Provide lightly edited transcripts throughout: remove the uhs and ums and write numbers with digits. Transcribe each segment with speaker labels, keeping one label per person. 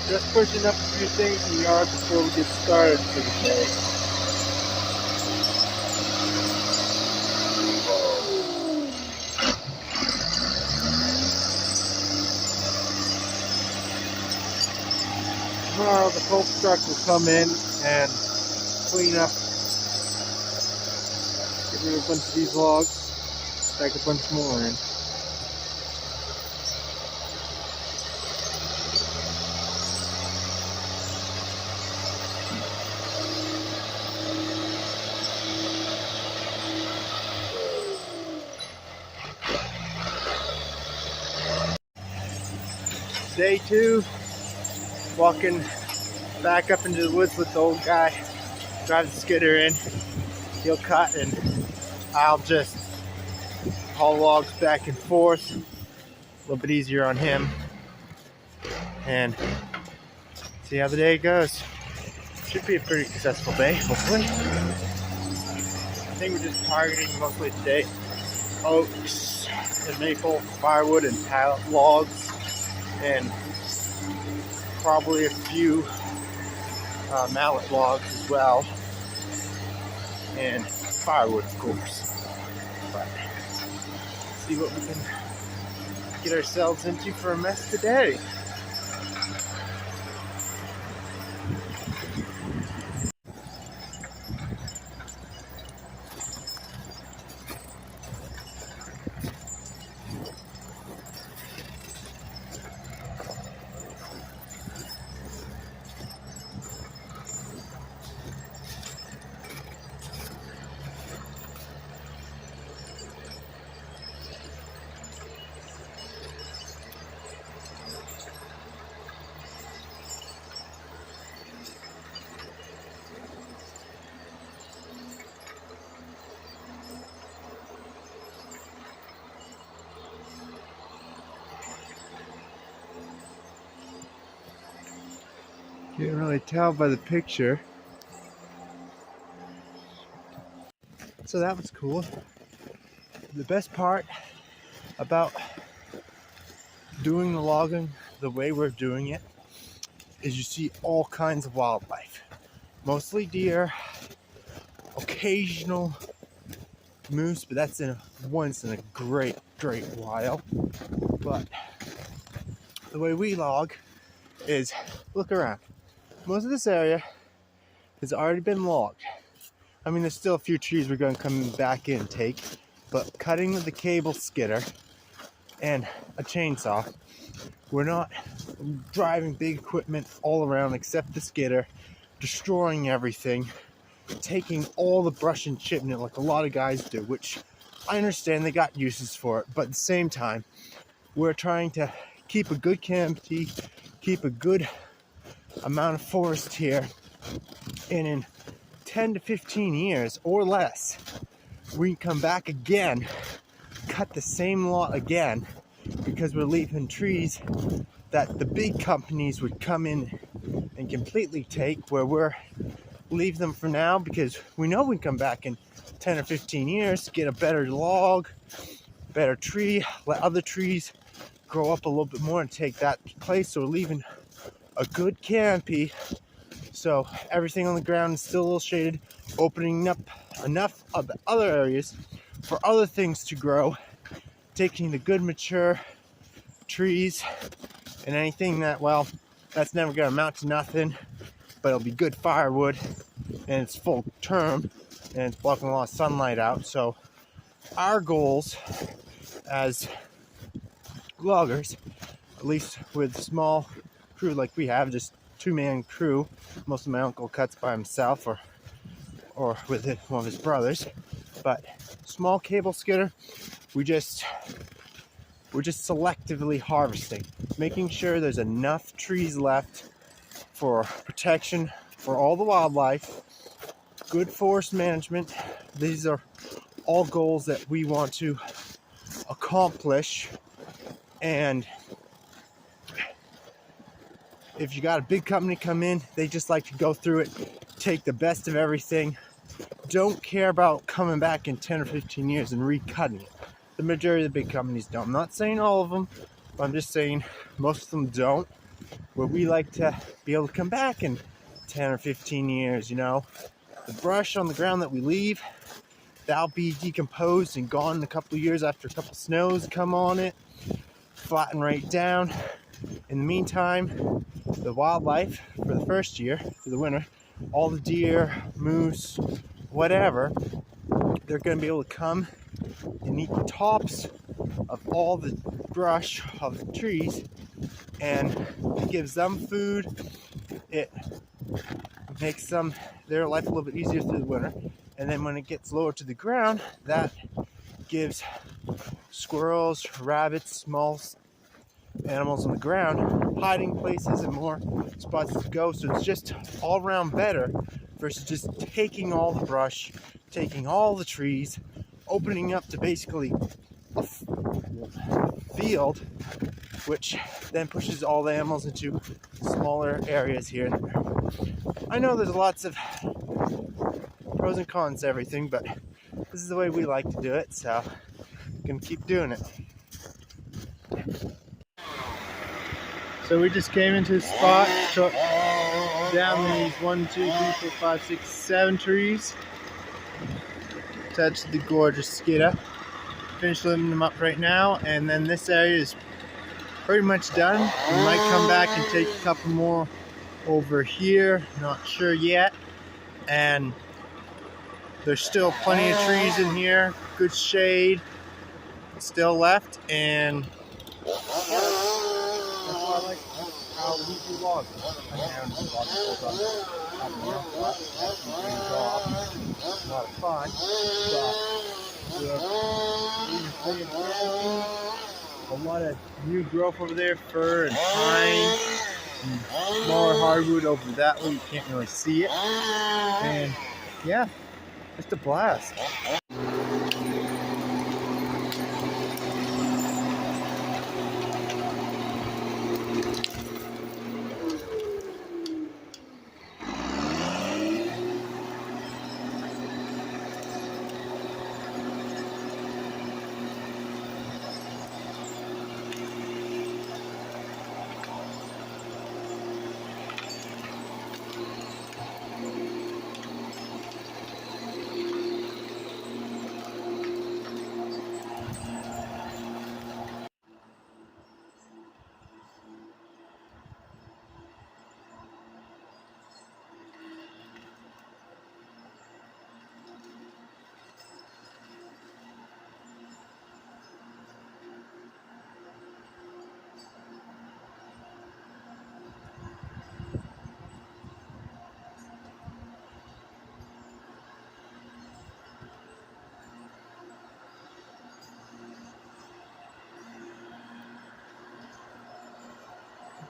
Speaker 1: Just pushing up a few things in the yard before we get started for the day. Tomorrow the pulp truck will come in and clean up, get rid of a bunch of these logs, stack a bunch more in. Day 2, walking back up into the woods with the old guy. Drive the skidder in, he'll cut and I'll just haul logs back and forth. A little bit easier on him. And see how the day goes. Should be a pretty successful day, hopefully. I think we're just targeting mostly today oaks and maple, firewood and pallet logs, and probably a few mallet logs as well, and firewood of course. But see what we can get ourselves into for a mess today. You can really tell by the picture. So that was cool. The best part about doing the logging the way we're doing it is you see all kinds of wildlife. Mostly deer, occasional moose, but that's once in a great while. But the way we log is look around. Most of this area has already been logged. I mean, there's still a few trees we're going to come back in and take, but cutting with the cable skidder and a chainsaw, we're not driving big equipment all around except the skidder, destroying everything, taking all the brush and chipping it like a lot of guys do, which I understand they got uses for it, but at the same time, we're trying to keep a good canopy, keep a good amount of forest here, and in 10 to 15 years or less we can come back again, cut the same lot again, because we're leaving trees that the big companies would come in and completely take, where we're leave them for now because we know we can come back in 10 or 15 years, get a better log, better tree, let other trees grow up a little bit more and take that place. So we're leaving a good canopy, so everything on the ground is still a little shaded, opening up enough of the other areas for other things to grow, taking the good mature trees and anything that, well, that's never going to amount to nothing, but it'll be good firewood and it's full term and it's blocking a lot of sunlight out. So our goals as loggers, at least with small crew like we have, just 2-man crew. Most of my uncle cuts by himself or with one of his brothers, but small cable skidder, we're just selectively harvesting, making sure there's enough trees left for protection for all the wildlife, good forest management. These are all goals that we want to accomplish. And if you got a big company come in, they just like to go through it, take the best of everything, don't care about coming back in 10 or 15 years and recutting it. The majority of the big companies don't. I'm not saying all of them, but I'm just saying most of them don't. where we like to be able to come back in 10 or 15 years, you know. The brush on the ground that we leave, that'll be decomposed and gone in a couple of years after a couple of snows come on it, flatten right down. In the meantime, the wildlife for the first year, for the winter, all the deer, moose, whatever, they're going to be able to come and eat the tops of all the brush of the trees, and it gives them food. It makes their life a little bit easier through the winter, and then when it gets lower to the ground, that gives squirrels, rabbits, small animals on the ground hiding places and more spots to go. So it's just all around better versus just taking all the brush, taking all the trees, opening up to basically a field, which then pushes all the animals into smaller areas here and there. I know there's lots of pros and cons to everything, but this is the way we like to do it, so I'm gonna keep doing it. So we just came into the spot, took down these 1, 2, 3, 4, 5, 6, 7 trees, attached to the gorgeous skidder. Finished limbing them up right now, and then this area is pretty much done. We might come back and take a couple more over here, not sure yet. And there's still plenty of trees in here, good shade still left, and that's why I like how we do logging. A lot of fun, but a lot of new growth over there, fir and pine, and smaller hardwood over that way. You can't really see it, and yeah, just a blast.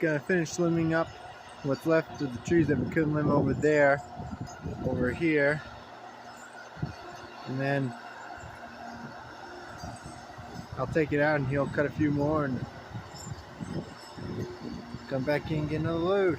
Speaker 1: Gonna finish limbing up what's left of the trees that we couldn't limb over there, over here, and then I'll take it out and he'll cut a few more and come back in and get another load.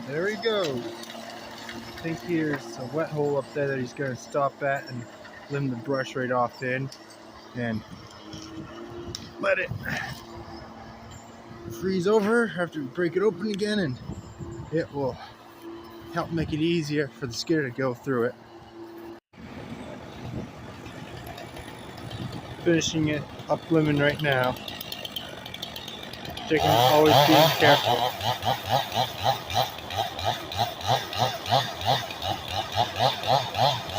Speaker 1: There he goes. I think here's a wet hole up there that he's going to stop at and limb the brush right off in and let it freeze over after we break it open again, and it will help make it easier for the skidder to go through it. Finishing it up limbing right now. Chicken always being careful.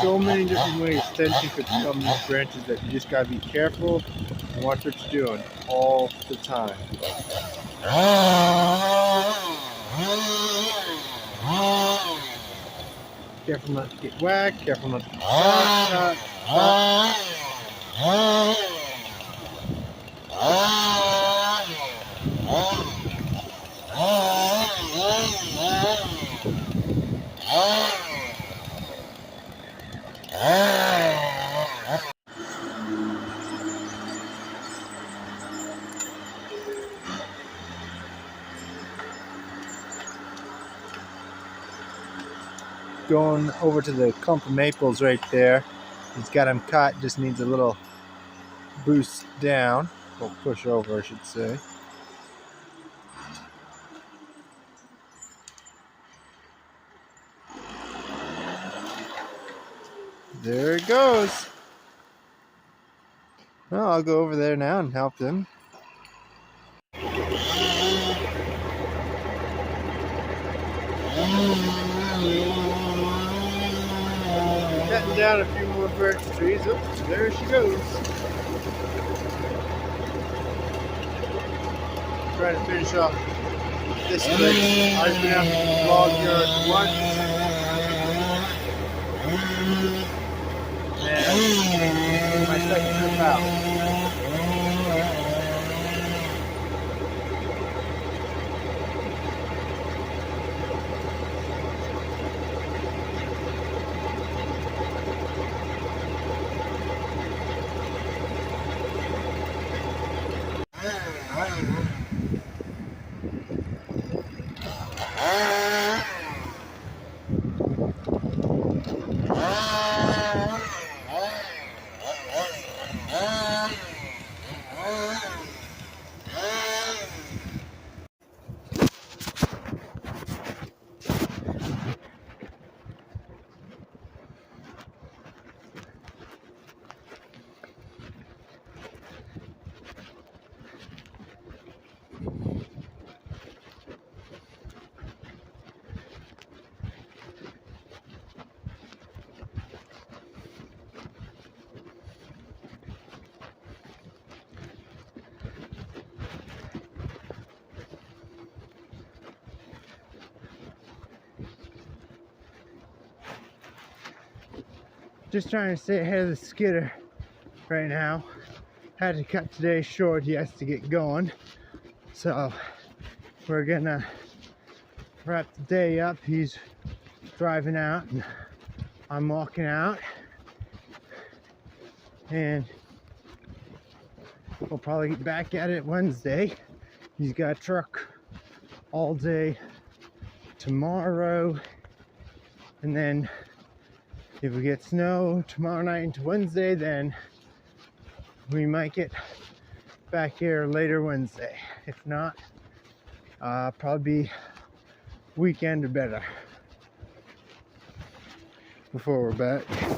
Speaker 1: So many different ways tension could become these branches that you just gotta be careful and watch what you're doing all the time. Careful not to get whacked, careful not to get shot. Going over to the clump of maples right there. He's got him cut, just needs a little boost down, or push over I should say. There it goes. Well, I'll go over there now and help him. Cutting down a few more birch trees. Oops, there she goes. Trying to finish off this place. I've been out to the log yard once. And my second trip out. Just trying to stay ahead of the skidder right now. Had to cut today short. He has to get going. So we're gonna wrap the day up. He's driving out and I'm walking out. And we'll probably get back at it Wednesday. He's got a truck all day tomorrow. And then if we get snow tomorrow night into Wednesday, then we might get back here later Wednesday. If not, probably weekend or better before we're back.